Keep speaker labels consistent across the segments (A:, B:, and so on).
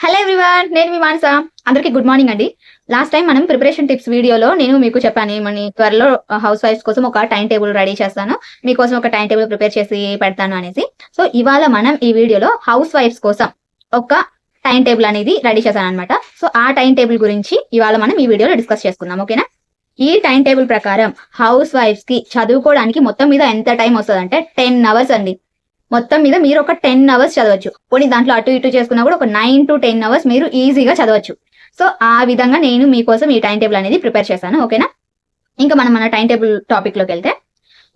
A: Hello everyone, నేను మీ మానస. అందరికీ good morning అండి. లాస్ట్ టైం మనం ప్రిపరేషన్ టిప్స్ వీడియోలో నేను మీకు చెప్పాను, మన త్వరలో హౌస్ వైఫ్స్ కోసం ఒక టైం టేబుల్ రెడీ చేస్తాను, మీకోసం ఒక టైం టేబుల్ ప్రిపేర్ చేసి పెడతాను అనేసి. సో ఇవాళ మనం ఈ వీడియోలో హౌస్ వైఫ్స్ కోసం ఒక టైం టేబుల్ అనేది రెడీ చేశాను అనమాట. సో ఆ టైం టేబుల్ గురించి ఇవాళ మనం ఈ వీడియోలో డిస్కస్ చేసుకుందాం, ఓకేనా? ఈ టైం టేబుల్ ప్రకారం హౌస్ వైఫ్స్ కి చదువుకోవడానికి మొత్తం మీద ఎంత టైం వస్తుంది అంటే 10 అవర్స్ అండి. మొత్తం మీద మీరు ఒక 10 అవర్స్ చదవచ్చు. పోనీ దాంట్లో అటు ఇటు చేసుకున్నా కూడా ఒక 9 to 10 అవర్స్ మీరు ఈజీగా చదవచ్చు. సో ఆ విధంగా నేను మీకోసం ఈ టైం టేబుల్ అనేది ప్రిపేర్ చేశాను, ఓకేనా? ఇంకా మనం మన టైం టేబుల్ టాపిక్ లోకి వెళ్తే,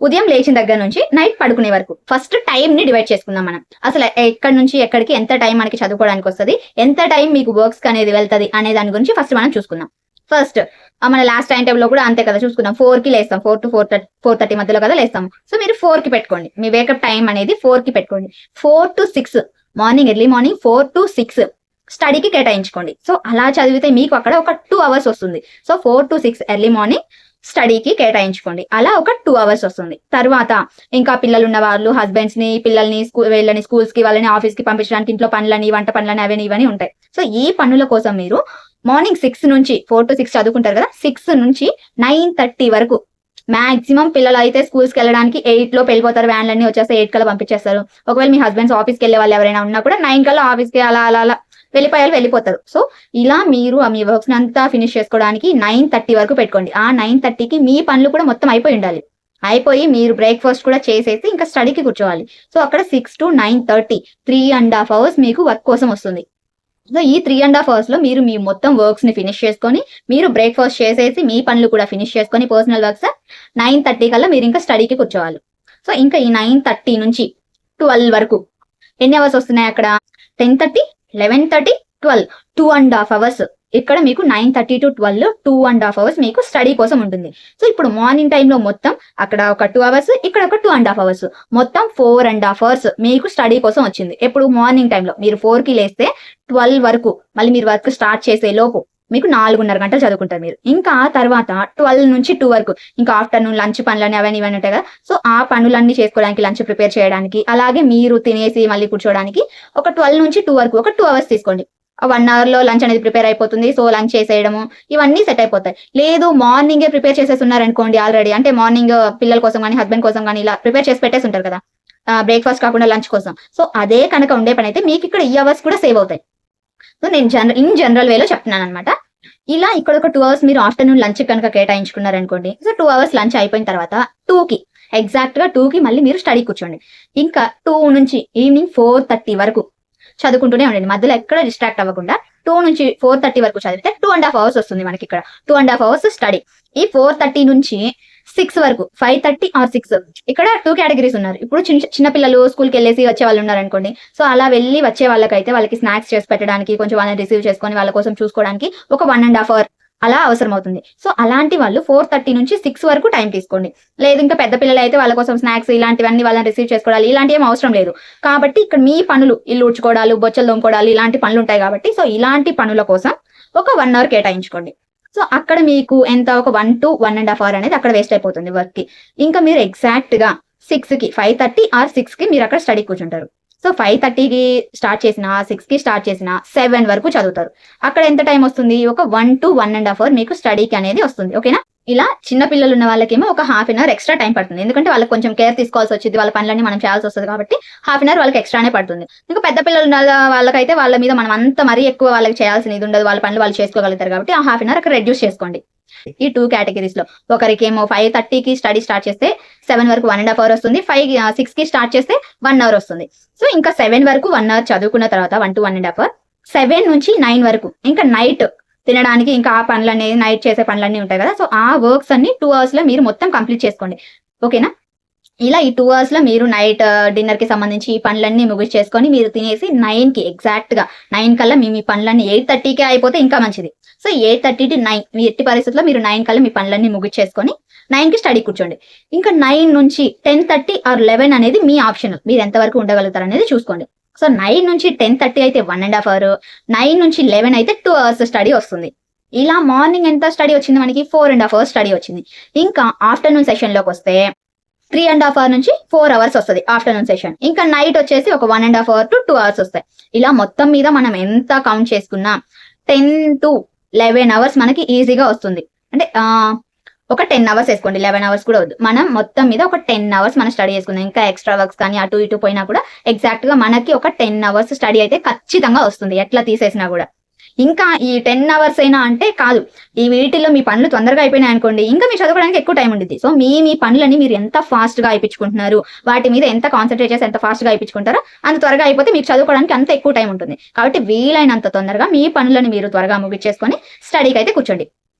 A: ఉదయం లేచిన దగ్గర నుంచి నైట్ పడుకునే వరకు ఫస్ట్ టైం ని డివైడ్ చేసుకుందాం మనం. అసలు ఎక్కడి నుంచి ఎక్కడికి ఎంత టైం మనకి చదువుకోవడానికి వస్తుంది, ఎంత టైం మీకు వర్క్స్ అనేది వెళ్తుంది అనే దాని గురించి ఫస్ట్ మనం చూసుకుందాం. ఫస్ట్ మన లాస్ట్ టైం టేబుల్ లో కూడా అంతే కదా, చూసుకుందాం. 4 కి లేస్తాం, 4 to 4:30 మధ్యలో కదా లేస్తాము. సో మీరు 4 కి పెట్టుకోండి, మీ వేకప్ టైం అనేది 4 కి పెట్టుకోండి. 4 to 6 morning, early morning 4 to 6 స్టడీకి కేటాయించుకోండి. సో అలా చదివితే మీకు అక్కడ ఒక 2 అవర్స్ వస్తుంది. సో 4 to 6 ఎర్లీ మార్నింగ్ స్టడీకి కేటాయించుకోండి. అలా ఒక 2 అవర్స్ వస్తుంది. తర్వాత ఇంకా పిల్లలు ఉన్న వాళ్ళు హస్బెండ్స్ ని, పిల్లల్ని వీళ్ళని స్కూల్స్ కి, వాళ్ళని ఆఫీస్ కి పంపించడానికి ఇంట్లో పనులని, వంట పనులని, అవన్నీ ఇవన్నీ ఉంటాయి. సో ఈ పనుల కోసం మీరు మార్నింగ్ 6 నుంచి 4 to 6 చదువుకుంటారు కదా, 6 నుంచి 9:30 వరకు మాక్సిమం పిల్లలు అయితే స్కూల్స్ కి వెళ్ళడానికి 8 లోపు వెళ్ళిపోతారు. వ్యాన్లన్నీ వచ్చేస్తే 8 కల్లా పంపించేస్తారు. ఒకవేళ మీ హస్బెండ్స్ ఆఫీస్కి వెళ్ళే వాళ్ళు ఎవరైనా ఉన్నా కూడా 9 కల్లా ఆఫీస్కి అలా అలా అలా వెళ్ళిపోతారు. సో ఇలా మీరు మీ వర్క్స్ అంతా ఫినిష్ చేసుకోవడానికి 9:30 వరకు పెట్టుకోండి. ఆ 9:30కి మీ పనులు కూడా మొత్తం అయిపోయి ఉండాలి. అయిపోయి మీరు బ్రేక్ఫాస్ట్ కూడా చేసేసి ఇంకా స్టడీకి కూర్చోవాలి. సో అక్కడ 6 to 9:30 3.5 అవర్స్ మీకు వర్క్ కోసం వస్తుంది. సో ఈ 3.5 అవర్స్ లో మీరు మీ మొత్తం వర్క్స్ ని ఫినిష్ చేసుకొని, మీరు బ్రేక్ఫాస్ట్ చేసేసి మీ పనులు కూడా ఫినిష్ చేసుకొని, పర్సనల్ వర్క్స్ 9:30 కల్లా మీరు ఇంకా స్టడీకి కూర్చోవాలి. సో ఇంకా ఈ 9:30 నుంచి 12 వరకు ఎన్ని అవర్స్ వస్తున్నాయి అక్కడ? 10:30, 11:30, 12 2.5 అవర్స్. ఇక్కడ మీకు 9:30 to 12 2.5 అవర్స్ మీకు స్టడీ కోసం ఉంటుంది. సో ఇప్పుడు మార్నింగ్ టైంలో మొత్తం అక్కడ ఒక 2 అవర్స్, ఇక్కడ ఒక 2.5 అవర్స్, మొత్తం 4.5 అవర్స్ మీకు స్టడీ కోసం వచ్చింది. ఎప్పుడు మార్నింగ్ టైంలో మీరు 4 కి లేస్తే 12 వరకు మళ్ళీ మీరు వర్క్ స్టార్ట్ చేసే లోపు మీకు 4.5 గంటలు చదువుకుంటారు మీరు. ఇంకా ఆ తర్వాత 12 నుంచి 2 వరకు ఇంకా ఆఫ్టర్నూన్ లంచ్ పనులని అవన్నీ ఇవన్నీ ఉంటాయి కదా. సో ఆ పనులన్నీ చేసుకోవడానికి, లంచ్ ప్రిపేర్ చేయడానికి, అలాగే మీరు తినేసి మళ్ళీ కూర్చోడానికి ఒక 12 నుంచి 2 వరకు ఒక 2 అవర్స్ తీసుకోండి. 1 అవర్ లో లంచ్ అనేది ప్రిపేర్ అయిపోతుంది. సో లంచ్ చేసేయడము ఇవన్నీ సెట్ అయిపోతాయి. లేదు మార్నింగే ప్రిపేర్ చేసేస్తున్నారనుకోండి ఆల్రెడీ, అంటే మార్నింగ్ పిల్లల కోసం కానీ హస్బెండ్ కోసం కానీ ఇలా ప్రిపేర్ చేసి పెట్టేసి ఉంటారు కదా, బ్రేక్ఫాస్ట్ కాకుండా లంచ్ కోసం. సో అదే కనుక ఉండే పని అయితే మీకు ఇక్కడ ఈ అవర్స్ కూడా సేవ్ అవుతాయి. సో నేను ఇన్ జనరల్ వేలో చెప్తున్నాను అనమాట. ఇలా ఇక్కడ ఒక 2 అవర్స్ మీరు ఆఫ్టర్నూన్ లంచ్ కనుక కేటాయించుకున్నారనుకోండి. సో 2 అవర్స్ లంచ్ అయిపోయిన తర్వాత 2 కి ఎగ్జాక్ట్ గా 2 కి మళ్ళీ మీరు స్టడీ కూర్చోండి. ఇంకా 2 నుంచి ఈవినింగ్ 4:30 వరకు చదువుకుంటూనే ఉండండి, మధ్యలో ఎక్కడ డిస్ట్రాక్ట్ అవ్వకుండా. 2 నుంచి 4:30 వరకు చదివితే 2.5 అవర్స్ వస్తుంది మనకి ఇక్కడ. 2.5 అవర్స్ స్టడీ. ఈ 4:30 నుంచి 6 వరకు 5:30 or 6 ఇక్కడ 2 కేటగిరీస్ ఉన్నారు. ఇప్పుడు చిన్న పిల్లలు స్కూల్కి వెళ్ళేసి వచ్చే వాళ్ళు ఉన్నారు అనుకోండి. సో అలా వెళ్ళి వచ్చే వాళ్ళకైతే వాళ్ళకి స్నాక్స్ చేసి పెట్టడానికి, కొంచెం వాళ్ళని రిసీవ్ చేసుకొని వాళ్ళ కోసం చూసుకోవడానికి ఒక 1.5 అవర్ అలా అవసరం అవుతుంది. సో అలాంటి వాళ్ళు 4:30 నుంచి 6 వరకు టైం తీసుకోండి. లేదు ఇంకా పెద్ద పిల్లలు అయితే వాళ్ళ కోసం స్నాక్స్ ఇలాంటివన్నీ వాళ్ళని రిసీవ్ చేసుకోవాలి, ఇలాంటి ఏం అవసరం లేదు. కాబట్టి ఇక్కడ మీ పనులు, ఇల్లు ఉడ్చుకోవడాలు, బొచ్చలు తోముకోవడాలు, ఇలాంటి పనులు ఉంటాయి కాబట్టి సో ఇలాంటి పనుల కోసం ఒక 1 అవర్ కేటాయించుకోండి. సో అక్కడ మీకు ఎంత, ఒక 1 to 1.5 అవర్ అనేది అక్కడ వేస్ట్ అయిపోతుంది వర్క్ కి. ఇంకా మీరు ఎగ్జాక్ట్ గా 6 కి 5:30 or 6 కి మీరు అక్కడ స్టడీ కూర్చుంటారు. సో 5:30కి స్టార్ట్ చేసిన, 6 కి స్టార్ట్ చేసిన 7 వరకు చదువుతారు. అక్కడ ఎంత టైం వస్తుంది? ఒక 1 to 1.5 అవర్ మీకు స్టడీకి అనేది వస్తుంది, ఓకేనా? ఇలా చిన్న పిల్లలు ఉన్న వాళ్ళకేమో ఒక ½ అవర్ ఎక్స్ట్రా టైం పడుతుంది, ఎందుకంటే వాళ్ళకి కొంచెం కేర్ తీసుకోవాల్సి వచ్చింది, వాళ్ళ పనులన్నీ మనం చేయాల్సి వస్తుంది కాబట్టి ½ అవర్ వాళ్ళకి ఎక్స్ట్రానే పడుతుంది. ఇంకా పెద్ద పిల్లలు ఉన్న వాళ్ళకైతే వాళ్ళ మీద మనం అంత మరీ ఎక్కువ వాళ్ళకి చేయాల్సిన ఇది ఉండదు, వాళ్ళ పనులు వాళ్ళు చేసుకోగలుగుతారు కాబట్టి ఆ ½ అవర్ అక్కడ రెడ్యూస్ చేసుకోండి. ఈ 2 కేటగిరీస్ లో ఒకరికేమో 5:30కి స్టడీ స్టార్ట్ చేస్తే 7 వరకు 1.5 అవర్ వస్తుంది. 6 కి స్టార్ట్ చేస్తే 1 అవర్ వస్తుంది. సో ఇంకా 7 వరకు 1 అవర్ చదువుకున్న తర్వాత 1 to 1.5 అవర్, 7 నుంచి 9 వరకు ఇంకా నైట్ తినడానికి, ఇంకా ఆ పనులన్నీ నైట్ చేసే పనులన్నీ ఉంటాయి కదా. సో ఆ వర్క్స్ అన్ని 2 అవర్స్ లో మీరు మొత్తం కంప్లీట్ చేసుకోండి, ఓకేనా? ఇలా ఈ 2 అవర్స్ లో మీరు నైట్ డిన్నర్ కి సంబంధించి ఈ పనులన్నీ ముగించేసుకొని మీరు తినేసి 9 కి ఎగ్జాక్ట్ గా 9 కల్లా మీ పనులన్నీ 8:30కే అయిపోతే ఇంకా మంచిది. సో 8:30 to 9 మీ ఎట్టి పరిస్థితుల్లో మీరు 9 కల్లా మీ పనులన్నీ ముగించేసుకొని 9 కి స్టడీ కూర్చోండి. ఇంకా 9 నుంచి 10:30 or 11 అనేది మీ ఆప్షన్, మీరు ఎంతవరకు ఉండగలుగుతారు అనేది చూసుకోండి. సో 9 నుంచి 10:30 అయితే 1.5 అవర్, 9 నుంచి 11 అయితే 2 అవర్స్ స్టడీ వస్తుంది. ఇలా మార్నింగ్ ఎంత స్టడీ వచ్చింది మనకి? 4.5 అవర్స్ స్టడీ వచ్చింది. ఇంకా ఆఫ్టర్నూన్ సెషన్ లోకి వస్తే 3.5 అవర్ నుంచి 4 అవర్స్ వస్తుంది ఆఫ్టర్నూన్ సెషన్. ఇంకా నైట్ వచ్చేసి ఒక 1.5 అవర్ టు 2 అవర్స్ వస్తాయి. ఇలా మొత్తం మీద మనం ఎంత కౌంట్ చేసుకున్నా 10 to 11 అవర్స్ మనకి ఈజీగా వస్తుంది. అంటే ఒక 10 అవర్స్ వేసుకోండి, 11 అవర్స్ కూడా వద్దు. మనం మొత్తం మీద ఒక 10 అవర్స్ మనం స్టడీ చేసుకుందాం. ఇంకా ఎక్స్ట్రా వర్క్స్ కానీ అటు ఇటు పోయినా కూడా ఎగ్జాక్ట్ గా మనకి ఒక 10 అవర్స్ స్టడీ అయితే ఖచ్చితంగా వస్తుంది, ఎట్లా తీసేసినా కూడా. ఇంకా ఈ 10 అవర్స్ అయినా అంటే కాదు, ఈ వీటిలో మీ పనులు తొందరగా అయిపోయినాయి అనుకోండి, ఇంకా మీరు చదువుకోవడానికి ఎక్కువ టైం ఉంటుంది. సో మీ పనులని మీరు ఎంత ఫాస్ట్ గా అయిపించుకుంటున్నారు, వాటి మీద ఎంత కాన్సన్ట్రేట్ చేసి ఎంత ఫాస్ట్ గా అయిపించుకుంటారో అంత త్వరగా అయిపోతే మీకు చదువుకోవడానికి అంత ఎక్కువ టైం ఉంటుంది. కాబట్టి వీలైనంత తొందరగా మీ పనులను మీరు త్వరగా ముగించేసుకొని స్టడీకి అయితే కూర్చోండి.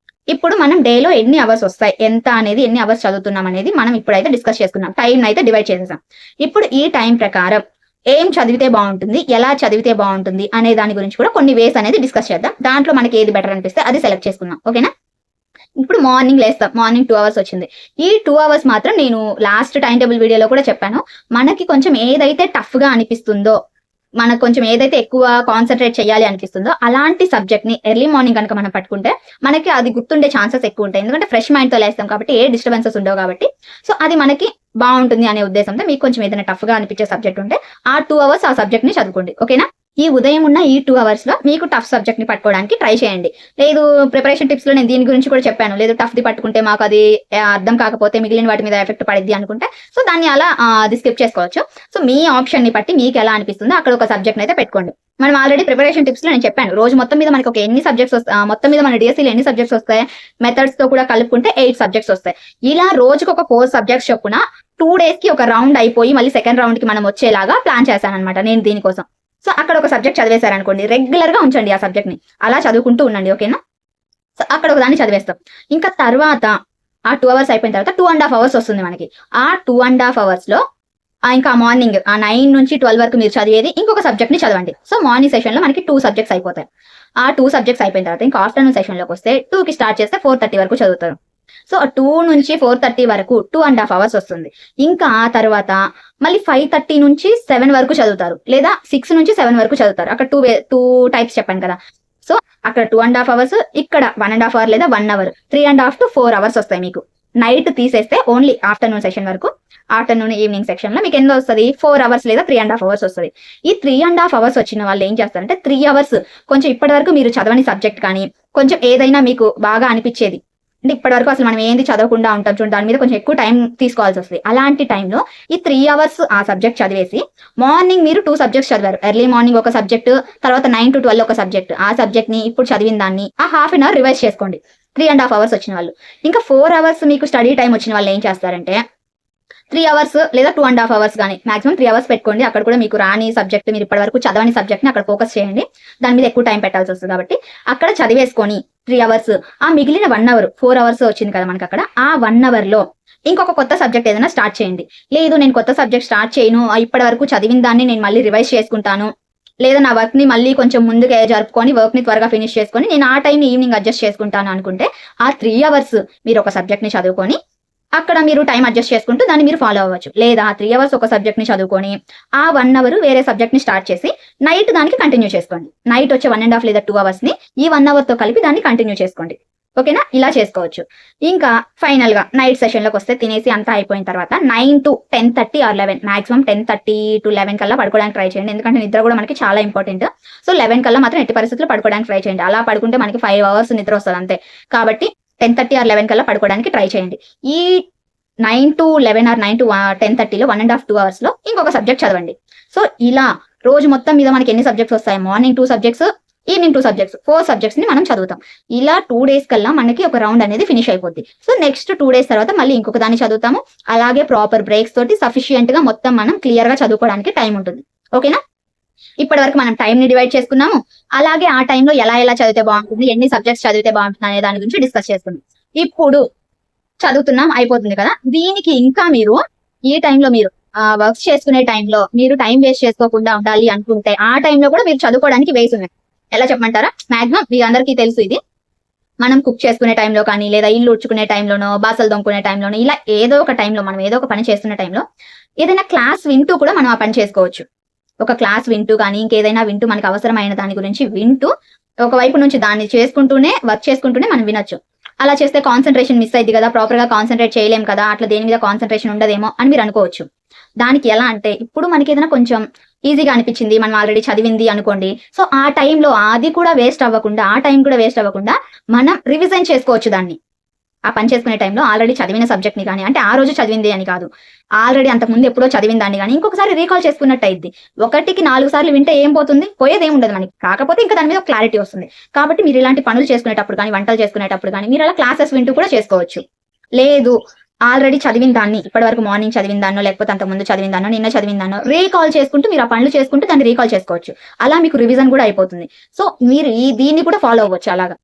A: ఇప్పుడు మనం డేలో ఎన్ని అవర్స్ వస్తాయి, ఎంత అనేది, ఎన్ని అవర్స్ చదువుతున్నాం అనేది మనం ఇప్పుడైతే డిస్కస్ చేసుకున్నాం. టైం అయితే డివైడ్ చేసేసాం. ఇప్పుడు ఈ టైం ప్రకారం ఏం చదివితే బాగుంటుంది, ఎలా చదివితే బాగుంటుంది అనే దాని గురించి కూడా కొన్ని వేస్ అనేది డిస్కస్ చేద్దాం. దాంట్లో మనకి ఏది బెటర్ అనిపిస్తే అది సెలెక్ట్ చేసుకుందాం. ఓకేనా? ఇప్పుడు మార్నింగ్ లేస్తాం, మార్నింగ్ 2 అవర్స్ వచ్చింది. ఈ 2 అవర్స్ మాత్రం నేను లాస్ట్ టైం టేబుల్ వీడియోలో కూడా చెప్పాను, మనకి కొంచెం ఏదైతే టఫ్ గా అనిపిస్తుందో, మనకు కొంచెం ఏదైతే ఎక్కువ కాన్సన్ట్రేట్ చేయాలి అనిపిస్తుందో అలాంటి సబ్జెక్ట్ ని ఎర్లీ మార్నింగ్ కనుక మనం పట్టుకుంటే మనకి అది గుర్తుండే ఛాన్సెస్ ఎక్కువ ఉంటాయి. ఎందుకంటే ఫ్రెష్ మైండ్ తో లేస్తాం కాబట్టి ఏ డిస్టర్బెన్సెస్ ఉండవు కాబట్టి. సో అది మనకి బాగుంటుంది అనే ఉద్దేశంతో మీకు కొంచెం ఏదైనా టఫ్ గా అనిపించే సబ్జెక్ట్ ఉంటే ఆ 2 అవర్స్ ఆ సబ్జెక్ట్ ని చదువుకోండి. ఓకేనా? ఈ ఉదయం ఉన్న ఈ 2 అవర్స్ లో మీకు టఫ్ సబ్జెక్ట్ ని పట్టుకోవడానికి ట్రై చేయండి. లేదు ప్రిపరేషన్ టిప్స్ లో నేను దీని గురించి కూడా చెప్పాను, లేదు టఫ్ ది పట్టుకుంటే మాకు అది అర్థం కాకపోతే మిగిలిన వాటి మీద ఎఫెక్ట్ పడిద్ది అనుకుంటే సో దాన్ని అలా అది స్కిప్ చేసుకోవచ్చు. సో మీ ఆప్షన్ ని బట్టి మీకు ఎలా అనిపిస్తుందో అక్కడ ఒక సబ్జెక్ట్ అయితే పెట్టుకోండి. మనం ఆల్రెడీ ప్రిపరేషన్ టిప్స్ లో నేను చెప్పాను, రోజు మొత్తం మీద మనకి ఒక ఎన్ని సబ్జెక్ట్స్ వస్తాయి, మొత్తం మీద మన డిఎస్సీలో ఎన్ని సబ్జెక్ట్స్ వస్తాయి, మెథడ్స్ తో కూడా కలుపుకుంటే 8 సబ్జెక్ట్స్ వస్తాయి. ఇలా రోజుకి ఒక 4 సబ్జెక్ట్స్ చొప్పున 2 days కి ఒక రౌండ్ అయిపోయి మళ్ళీ సెకండ్ రౌండ్ కి మనం వచ్చేలాగా ప్లాన్ చేశాను అనమాట నేను దీనికోసం. సో అక్కడ ఒక సబ్జెక్ట్ చదివేశారనుకోండి, రెగ్యులర్ గా ఉంచండి ఆ సబ్జెక్ట్ ని, అలా చదువుకుంటూ ఉండండి. ఓకేనా? సో అక్కడ ఒక దాన్ని చదివేస్తాం. ఇంకా తర్వాత ఆ 2 అవర్స్ అయిపోయిన తర్వాత 2.5 అవర్స్ వస్తుంది మనకి. ఆ 2.5 అవర్స్ లో ఇంకా మార్నింగ్ 9 నుంచి 12 వరకు మీరు చదివేది ఇంకొక సబ్జెక్ట్ ని చదవండి. సో మార్నింగ్ సెషన్ లో మనకి 2 సబ్జెక్ట్స్ అయిపోతాయి. ఆ 2 సబ్జెక్ట్స్ అయిపోయిన తర్వాత ఇంకా ఆఫ్టర్నూన్ సెషన్ లోకి వస్తే 2 కి స్టార్ట్ చేస్తే 4:30 వరకు చదువుతారు. సో 2 నుంచి 4:30 వరకు 2.5 అవర్స్ వస్తుంది. ఇంకా ఆ తర్వాత మళ్ళీ 5:30 నుంచి 7 వరకు చదువుతారు, లేదా 6 నుంచి 7 వరకు చదువుతారు. అక్కడ 2 టైప్స్ చెప్పాను కదా. సో అక్కడ 2.5 అవర్స్, ఇక్కడ 1.5 అవర్ లేదా 1 అవర్, 3.5 to 4 అవర్స్ వస్తాయి మీకు. నైట్ తీసేస్తే ఓన్లీ ఆఫ్టర్నూన్ సెషన్ వరకు, ఆఫ్టర్నూన్ ఈవినింగ్ సెక్షన్ లో మీకు ఎంత వస్తుంది, 4 అవర్స్ లేదా 3.5 అవర్స్ వస్తుంది. ఈ 3.5 అవర్స్ వచ్చిన వాళ్ళు ఏం చేస్తారంటే 3 అవర్స్ కొంచెం ఇప్పటి వరకు మీరు చదవని సబ్జెక్ట్ కానీ కొంచెం ఏదైనా మీకు బాగా అనిపించేది, అంటే ఇప్పటి వరకు అసలు మనం ఏంది చదవకుండా ఉంటాం చూడండి, దాని మీద కొంచెం ఎక్కువ టైం తీసుకోవాల్సి వస్తుంది. అలాంటి టైంలో ఈ 3 అవర్స్ ఆ సబ్జెక్ట్ చదివేసి మార్నింగ్ మీరు 2 సబ్జెక్ట్స్ చదివారు, ఎర్లీ మార్నింగ్ ఒక సబ్జెక్ట్, తర్వాత 9 to 12 ఒక సబ్జెక్ట్. ఆ సబ్జెక్ట్ ని ఇప్పుడు చదివిన దాన్ని ఆ ½ an hour రివైజ్ చేసుకోండి. 3.5 అవర్స్ వచ్చిన వాళ్ళు. ఇంకా 4 అవర్స్ మీకు స్టడీ టైం వచ్చిన వాళ్ళు ఏం చేస్తారంటే 3 అవర్స్ లేదా 2.5 అవర్స్ కానీ మాక్సిమం 3 అవర్స్ పెట్టుకోండి. అక్కడ కూడా మీకు రాని సబ్జెక్ట్, మీరు ఇప్పటి వరకు చదవని సబ్జెక్ట్ ని అక్కడ ఫోకస్ చేయండి. దాని మీద ఎక్కువ టైం పెట్టాల్సి వస్తుంది కాబట్టి అక్కడ చదివేసుకొని 3 అవర్స్, ఆ మిగిలిన 1 అవర్ 4 అవర్స్ వచ్చింది కదా మనకి అక్కడ, ఆ 1 అవర్ లో ఇంకొక కొత్త సబ్జెక్ట్ ఏదైనా స్టార్ట్ చేయండి. లేదు నేను కొత్త సబ్జెక్ట్ స్టార్ట్ చేయను, ఇప్పటి వరకు చదివిన దాన్ని నేను మళ్ళీ రివైజ్ చేసుకుంటాను, లేదా నా వర్క్ ని మళ్ళీ కొంచెం ముందుగా జరుపుకొని వర్క్ ని త్వరగా ఫినిష్ చేసుకొని నేను ఆ టైం ఈవినింగ్ అడ్జస్ట్ చేసుకుంటాను అనుకుంటే ఆ 3 అవర్స్ మీరు ఒక సబ్జెక్ట్ ని చదువుకొని అక్కడ మీరు టైం అడ్జస్ట్ చేసుకుంటూ దాన్ని మీరు ఫాలో అవ్వచ్చు. లేదా 3 అవర్స్ ఒక సబ్జెక్ట్ ని చదువుకొని ఆ 1 అవర్ వేరే సబ్జెక్ట్ ని స్టార్ట్ చేసి నైట్ దానికి కంటిన్యూ చేసుకోండి. నైట్ వచ్చే 1.5 లేదా 2 అవర్స్ ని ఈ 1 అవర్ తో కలిపి దాన్ని కంటిన్యూ చేసుకోండి. ఓకేనా? ఇలా చేసుకోవచ్చు. ఇంకా ఫైనల్ గా నైట్ సెషన్ లోకి వస్తే తినేసి అంతా అయిపోయిన తర్వాత 9 to 10:30 or 11, మాక్సిమం 10:30 to 11 కల్లా పడుకోవడానికి ట్రై చేయండి. ఎందుకంటే నిద్ర కూడా మనకి చాలా ఇంపార్టెంట్. సో 11 కల్లా మాత్రం ఎట్టి పరిస్థితుల్లో పడుకోవడానికి ట్రై చేయండి. అలా పడుకుంటే మనకి 5 అవర్స్ నిద్ర వస్తుంది అంతే. కాబట్టి 10:30 or 11 కల్లా పడుకోవడానికి ట్రై చేయండి. ఈ 9 to 11 or 9 to 10:30 లో 1.5 2 అవర్స్ లో ఇంకొక సబ్జెక్ట్ చదవండి. సో ఇలా రోజు మొత్తం మీద మనకి ఎన్ని సబ్జెక్ట్స్ వస్తాయి, morning 2 subjects, evening 2 subjects, 4 subjects ని మనం చదువుతాం. ఇలా 2 days కల్లా మనకి ఒక రౌండ్ అనేది ఫినిష్ అయిపోద్ది. సో నెక్స్ట్ 2 days తర్వాత మళ్ళీ ఇంకొక దాన్ని చదువుతాము. అలాగే ప్రాపర్ బ్రేక్స్ తోటి సఫిషియెంట్ గా మొత్తం మనం క్లియర్ గా చదువుకోవడానికి టైం ఉంటుంది. ఓకేనా? ఇప్పటి వరకు మనం టైం ని డివైడ్ చేసుకున్నాము. అలాగే ఆ టైంలో ఎలా చదివితే బాగుంటుంది, ఎన్ని సబ్జెక్ట్స్ చదివితే బాగుంటుంది అనే దాని గురించి డిస్కస్ చేసుకున్నాం. ఇప్పుడు చదువుతున్నాం అయిపోతుంది కదా, దీనికి ఇంకా మీరు ఈ టైంలో మీరు వర్క్స్ చేసుకునే టైంలో మీరు టైం వేస్ట్ చేసుకోకుండా ఉండాలి అనుకుంటే ఆ టైంలో కూడా మీరు చదువుకోవడానికి వేసి ఉన్నాయి. ఎలా చెప్పమంటారా? మాక్సిమం మీ అందరికీ తెలుసు ఇది. మనం కుక్ చేసుకునే టైంలో కానీ, లేదా ఇల్లు ఉడ్చుకునే టైంలోనో, బాసలు దొంకునే టైంలోనో, ఇలా ఏదో ఒక టైంలో మనం ఏదో ఒక పని చేస్తున్న టైంలో ఏదైనా క్లాస్ వింటూ కూడా మనం ఆ పని చేసుకోవచ్చు. ఒక క్లాస్ వింటూ కానీ ఇంకేదైనా వింటూ మనకు అవసరమైన దాని గురించి వింటూ ఒకవైపు నుంచి దాన్ని చేసుకుంటూనే వర్క్ చేసుకుంటూనే మనం వినొచ్చు. అలా చేస్తే కాన్సన్ట్రేషన్ మిస్ అయింది కదా, ప్రాపర్ గా కాన్సన్ట్రేట్ చేయలేం కదా, అట్లా దేని మీద కాన్సన్ట్రేషన్ ఉండదేమో అని మీరు అనుకోవచ్చు. దానికి ఎలా అంటే, ఇప్పుడు మనకి ఏదైనా కొంచెం ఈజీగా అనిపించింది, మనం ఆల్రెడీ చదివింది అనుకోండి. సో ఆ టైంలో అది కూడా వేస్ట్ అవ్వకుండా, ఆ టైం కూడా వేస్ట్ అవ్వకుండా మనం రివిజన్ చేసుకోవచ్చు దాన్ని. ఆ పని చేసుకునే టైంలో ఆల్రెడీ చదివిన సబ్జెక్ట్ ని కానీ, అంటే ఆ రోజు చదివింది అని కాదు, ఆల్రెడీ అంతకుముందు ఎప్పుడో చదివిన దాన్ని కానీ ఇంకొకసారి రీకాల్ చేసుకున్నట్టు అయింది. 1కి 4 సార్లు వింటే ఏం పోతుంది, పోయేది ఏం ఉండదు మనకి. కాకపోతే ఇంకా దాని మీద క్లారిటీ వస్తుంది. కాబట్టి మీరు ఇలాంటి పనులు చేసుకునేటప్పుడు కానీ, వంటలు చేసుకునేటప్పుడు కానీ మీరు అలా క్లాసెస్ వింటూ కూడా చేసుకోవచ్చు. లేదు, ఆల్రెడీ చదివిన దాన్ని, ఇప్పటి వరకు మార్నింగ్ చదివిన దాన్నో, లేకపోతే అంతకుముందు చదివిన దాన్నో, నిన్న చదివిన దాన్నో రీకాల్ చేసుకుంటూ మీరు ఆ పనులు చేసుకుంటూ దాన్ని రీకాల్ చేసుకోవచ్చు. అలా మీకు రివిజన్ కూడా అయిపోతుంది. సో మీరు దీన్ని కూడా ఫాలో అవ్వచ్చు అలాగా.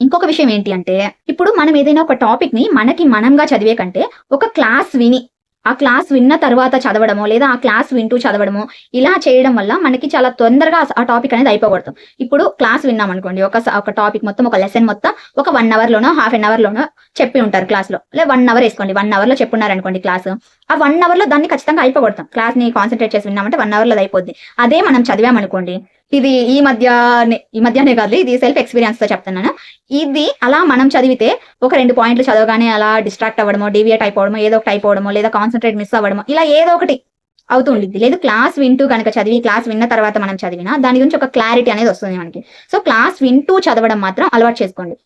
A: ఇంకొక విషయం ఏంటి అంటే, ఇప్పుడు మనం ఏదైనా ఒక టాపిక్ ని మనకి మనంగా చదివే కంటే ఒక క్లాస్ విని, ఆ క్లాస్ విన్న తర్వాత చదవడమో, లేదా ఆ క్లాస్ వింటూ చదవడమో, ఇలా చేయడం వల్ల మనకి చాలా తొందరగా ఆ టాపిక్ అనేది అయిపోగొడతాం. ఇప్పుడు క్లాస్ విన్నాం అనుకోండి, ఒక టాపిక్ మొత్తం, ఒక లెసన్ మొత్తం ఒక 1 అవర్ లోనో, హాఫ్ అన్ అవర్ లోనో చెప్పి ఉంటారు క్లాస్ లో, లేదా 1 అవర్ వేసుకోండి, 1 అవర్ లో చెప్పున్నారు అనుకోండి క్లాస్. ఆ 1 అవర్ లో దాన్ని ఖచ్చితంగా అయిపోగొడతాం. క్లాస్ ని కాన్సన్ట్రేట్ చేసి విన్నామంటే 1 అవర్ లో అయిపోద్ది. అదే మనం చదివామనుకోండి, ఇది ఈ మధ్యనే కాదు, ఇది సెల్ఫ్ ఎక్స్పీరియన్స్ తో చెప్తున్నాను. ఇది అలా మనం చదివితే ఒక 2 పాయింట్లు చదవగానే అలా డిస్ట్రాక్ట్ అవ్వడమో, డీవియేట్ అయిపోవడమో, ఏదో ఒకటి అయిపోవడమో, లేదా కాన్సన్ట్రేట్ మిస్ అవ్వడమో, ఇలా ఏదో ఒకటి అవుతూ ఉండిద్ది. లేదు, క్లాస్ వింటూ కనుక చదివి, క్లాస్ విన్న తర్వాత మనం చదివినా దాని గురించి ఒక క్లారిటీ అనేది వస్తుంది మనకి. సో క్లాస్ వింటూ చదవడం మాత్రం అలవాటు చేసుకోండి.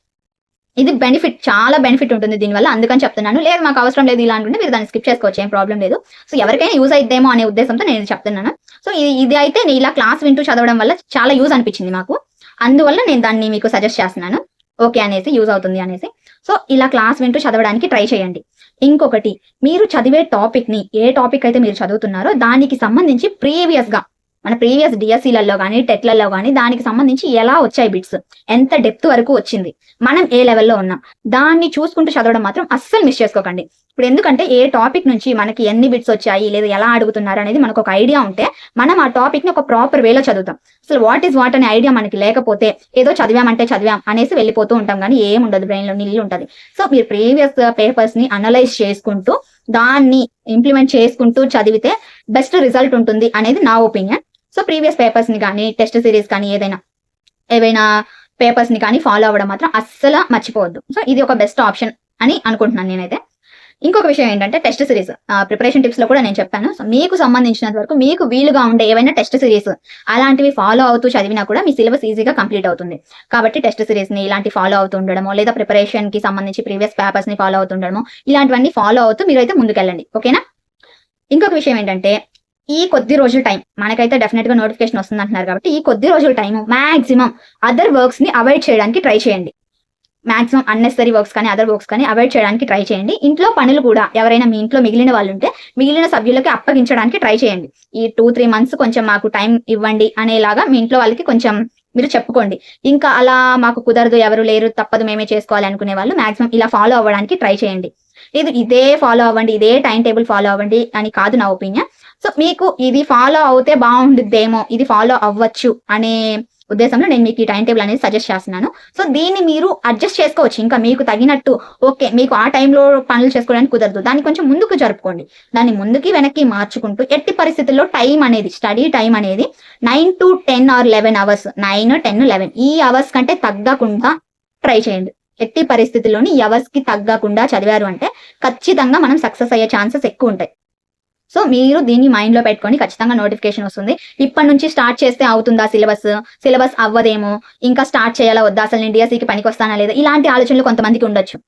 A: ఇది బెనిఫిట్, చాలా బెనిఫిట్ ఉంటుంది దీనివల్ల, అందుకని చెప్తున్నాను. లేదు మాకు అవసరం లేదు ఇలా అనుకుంటే మీరు దాన్ని స్కిప్ చేసుకోవచ్చు, ఏం ప్రాబ్లం లేదు. సో ఎవరికైనా యూజ్ అయిద్దేమో అనే ఉద్దేశంతో నేను చెప్తున్నాను. సో ఇది అయితే నేను ఇలా క్లాస్ వింటూ చదవడం వల్ల చాలా యూజ్ అనిపించింది మాకు, అందువల్ల నేను దాన్ని మీకు సజెస్ట్ చేస్తున్నాను. ఓకే అనేసి, యూజ్ అవుతుంది అనేసి. సో ఇలా క్లాస్ వింటూ చదవడానికి ట్రై చేయండి. ఇంకొకటి, మీరు చదివే టాపిక్ ని, ఏ టాపిక్ అయితే మీరు చదువుతున్నారో దానికి సంబంధించి మన ప్రీవియస్ డిఎస్సీలలో కానీ, టెట్లలో కానీ దానికి సంబంధించి ఎలా వచ్చాయి బిట్స్, ఎంత డెప్త్ వరకు వచ్చింది, మనం ఏ లెవెల్లో ఉన్నాం, దాన్ని చూసుకుంటూ చదవడం మాత్రం అస్సలు మిస్ చేసుకోకండి. ఇప్పుడు ఎందుకంటే ఏ టాపిక్ నుంచి మనకి ఎన్ని బిట్స్ వచ్చాయి, లేదా ఎలా అడుగుతున్నారు అనేది మనకు ఒక ఐడియా ఉంటే మనం ఆ టాపిక్ ని ఒక ప్రాపర్ వేలో చదువుతాం. అసలు వాట్ ఈస్ వాట్ అనే ఐడియా మనకి లేకపోతే ఏదో చదివాం అనేసి వెళ్ళిపోతూ ఉంటాం, కానీ ఏముండదు, బ్రెయిన్ లో నీళ్ళు ఉంటది. సో మీరు ప్రీవియస్ పేపర్స్ ని అనలైజ్ చేసుకుంటూ దాన్ని ఇంప్లిమెంట్ చేసుకుంటూ చదివితే బెస్ట్ రిజల్ట్ ఉంటుంది అనేది నా ఒపీనియన్. సో ప్రీవియస్ పేపర్స్ ని కానీ, టెస్ట్ సిరీస్ కానీ, ఏవైనా పేపర్స్ ని కానీ ఫాలో అవ్వడం మాత్రం అస్సలు మర్చిపోవద్దు. సో ఇది ఒక బెస్ట్ ఆప్షన్ అని అనుకుంటున్నాను నేనైతే. ఇంకొక విషయం ఏంటంటే, టెస్ట్ సిరీస్ ప్రిపరేషన్ టిప్స్ లో కూడా నేను చెప్పాను. సో మీకు సంబంధించినంత వరకు మీకు వీలుగా ఉండే ఏవైనా టెస్ట్ సిరీస్ అలాంటివి ఫాలో అవుతూ చదివినా కూడా మీ సిలబస్ ఈజీగా కంప్లీట్ అవుతుంది. కాబట్టి టెస్ట్ సిరీస్ ని ఇలాంటి ఫాలో అవుతూ ఉండడమో, లేదా ప్రిపరేషన్ కి సంబంధించి ప్రీవియస్ పేపర్స్ ని ఫాలో అవుతూ ఉండడమో, ఇలాంటివన్నీ ఫాలో అవుతూ మీరైతే ముందుకెళ్ళండి. ఓకేనా? ఇంకొక విషయం ఏంటంటే, ఈ కొద్ది రోజుల టైం మనకైతే డెఫినెట్ గా నోటిఫికేషన్ వస్తుంది అంటున్నారు కాబట్టి, ఈ కొద్ది రోజుల టైం మాక్సిమం అదర్ వర్క్స్ ని అవాయిడ్ చేయడానికి ట్రై చేయండి. మాక్సిమం అన్నెసరీ వర్క్స్ కానీ, అదర్ వర్క్స్ కానీ అవాయిడ్ చేయడానికి ట్రై చేయండి. ఇంట్లో పనులు కూడా ఎవరైనా మీ ఇంట్లో మిగిలిన వాళ్ళు ఉంటే మిగిలిన సభ్యులకి అప్పగించడానికి ట్రై చేయండి. ఈ 2-3 months కొంచెం మాకు టైం ఇవ్వండి అనేలాగా మీ ఇంట్లో వాళ్ళకి కొంచెం మీరు చెప్పుకోండి. ఇంకా అలా మాకు కుదరదు, ఎవరు లేరు, తప్పదు, మేమే చేసుకోవాలి అనుకునే వాళ్ళు మాక్సిమం ఇలా ఫాలో అవ్వడానికి ట్రై చేయండి. ఇదే ఫాలో అవ్వండి, ఇదే టైం టేబుల్ ఫాలో అవ్వండి అని కాదు నా ఒపీనియన్. సో మీకు ఇది ఫాలో అవుతే బాగుండిద్దేమో, ఇది ఫాలో అవ్వచ్చు అనే ఉద్దేశంలో నేను మీకు ఈ టైం టేబుల్ అనేది సజెస్ట్ చేస్తున్నాను. సో దీన్ని మీరు అడ్జస్ట్ చేసుకోవచ్చు, ఇంకా మీకు తగినట్టు. ఓకే, మీకు ఆ టైంలో పనులు చేసుకోవడానికి కుదరదు, దాన్ని కొంచెం ముందుకు జరుపుకోండి. దాన్ని ముందుకి వెనక్కి మార్చుకుంటూ, ఎట్టి పరిస్థితుల్లో టైం అనేది, స్టడీ టైం అనేది 9 to 10 or 11 hours, 9, 10, 11 ఈ అవర్స్ కంటే తగ్గకుండా ట్రై చేయండి. ఎట్టి పరిస్థితుల్లోని ఈ అవర్స్ కి తగ్గకుండా చదివారు అంటే ఖచ్చితంగా మనం సక్సెస్ అయ్యే ఛాన్సెస్ ఎక్కువ ఉంటాయి. సో మీరు దీన్ని మైండ్ లో పెట్టుకొని ఖచ్చితంగా నోటిఫికేషన్ వస్తుంది. ఇప్పటి నుంచి స్టార్ట్ చేస్తే అవుతుందా సిలబస్ అవ్వదేమో, ఇంకా స్టార్ట్ చేయాలా వద్దా, అసలు నేను డిఎస్సికి పనికి వస్తానా లేదా, ఇలాంటి ఆలోచనలు కొంతమందికి ఉండొచ్చు.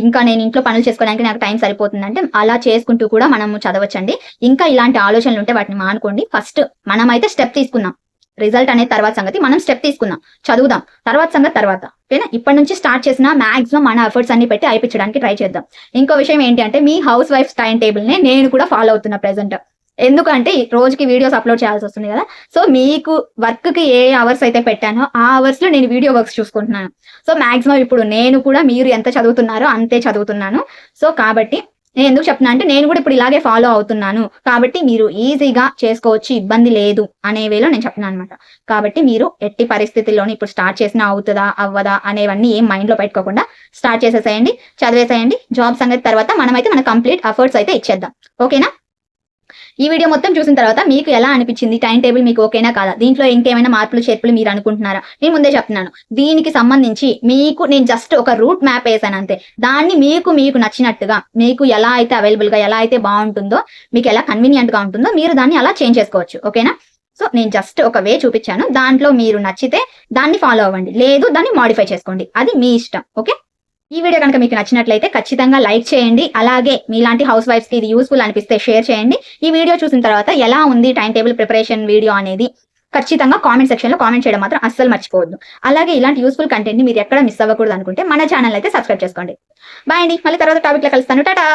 A: ఇంకా నేను ఇంట్లో పనులు చేసుకోవడానికి నాకు టైం సరిపోతుందంటే అలా చేసుకుంటూ కూడా మనము చదవచ్చండి. ఇంకా ఇలాంటి ఆలోచనలు ఉంటే వాటిని మానుకోండి. ఫస్ట్ మనమైతే స్టెప్ తీసుకుందాం, రిజల్ట్ అనేది తర్వాత సంగతి, మనం స్టెప్ తీసుకుందాం, చదువుదాం, తర్వాత సంగతి తర్వాత. ఓకేనా? ఇప్పటి నుంచి స్టార్ట్ చేసిన మాక్సిమం మన ఎఫర్ట్స్ అన్ని పెట్టి అయిపించడానికి ట్రై చేద్దాం. ఇంకో విషయం ఏంటి అంటే, మీ హౌస్ వైఫ్స్ టైం టేబుల్ ని నేను కూడా ఫాలో అవుతున్నా ప్రెసెంట్. ఎందుకంటే రోజుకి వీడియోస్ అప్లోడ్ చేయాల్సి వస్తుంది కదా. సో మీకు వర్క్ కి ఏ అవర్స్ అయితే పెట్టానో ఆ అవర్స్ లో నేను వీడియో వర్క్స్ చూసుకుంటున్నాను. సో మాక్సిమం ఇప్పుడు నేను కూడా మీరు ఎంత చదువుతున్నారో అంతే చదువుతున్నాను. సో కాబట్టి నేను ఎందుకు చెప్తున్నా అంటే, నేను కూడా ఇప్పుడు ఇలాగే ఫాలో అవుతున్నాను కాబట్టి మీరు ఈజీగా చేసుకోవచ్చు, ఇబ్బంది లేదు అనే వేలో నేను చెప్తున్నాను అనమాట. కాబట్టి మీరు ఎట్టి పరిస్థితుల్లోని ఇప్పుడు స్టార్ట్ చేసినా అవుతుందా అవ్వదా అనేవన్నీ ఏం మైండ్ లో పెట్టుకోకుండా స్టార్ట్ చేసేసేయండి, చదివేసేయండి. జాబ్ సంగతి తర్వాత మనమైతే మన కంప్లీట్ ఎఫర్ట్స్ అయితే ఇచ్చేద్దాం. ఓకేనా? ఈ వీడియో మొత్తం చూసిన తర్వాత మీకు ఎలా అనిపించింది? టైం టేబుల్ మీకు ఓకేనా కాదా? దీంట్లో ఇంకేమైనా మార్పులు, చేర్పులు మీరు అనుకుంటున్నారా? నేను ముందే చెప్తున్నాను. దీనికి సంబంధించి నేను జస్ట్ ఒక రూట్ మ్యాప్ ఏసాను అంతే. దాన్ని మీకు నచ్చినట్టుగా, మీకు ఎలా అయితే అవైలబుల్‌గా, ఎలా అయితే బావుంటుందో, మీకు ఎలా కన్వీనియంట్‌గా ఉంటుందో మీరు దాన్ని అలా చేంజ్ చేసుకోవచ్చు. ఓకేనా? సో, నేను జస్ట్ ఒక వే చూపించాను. దాంట్లో మీరు నచ్చితే దాన్ని ఫాలో అవ్వండి. లేదు దాన్ని మోడిఫై చేసుకోండి. అది మీ ఇష్టం. ఓకే? ఈ వీడియో కనుక మీకు నచ్చినట్లయితే ఖచ్చితంగా లైక్ చేయండి. అలాగే మీలాంటి హౌస్ వైఫ్స్‌కి ఇది యూజ్‌ఫుల్ అనిపిస్తే షేర్ చేయండి. ఈ వీడియో చూసిన తర్వాత ఎలా ఉంది టైమ్ టేబుల్ ప్రిపరేషన్ వీడియో అనేది ఖచ్చితంగా కామెంట్ సెక్షన్‌లో కామెంట్ చేయడం మాత్రం అస్సలు మర్చిపోవద్దు. అలాగే ఇలాంటి యూజ్‌ఫుల్ కంటెంట్‌ని మీరు ఎక్కడ మిస్ అవ్వకూడదు అనుకుంటే మన ఛానెల్ అయితే సబ్స్క్రైబ్ చేసుకోండి. బాయ్ అండి. మళ్ళీ తర్వాత టాపిక్‌లో కలుస్తాను. టాటా.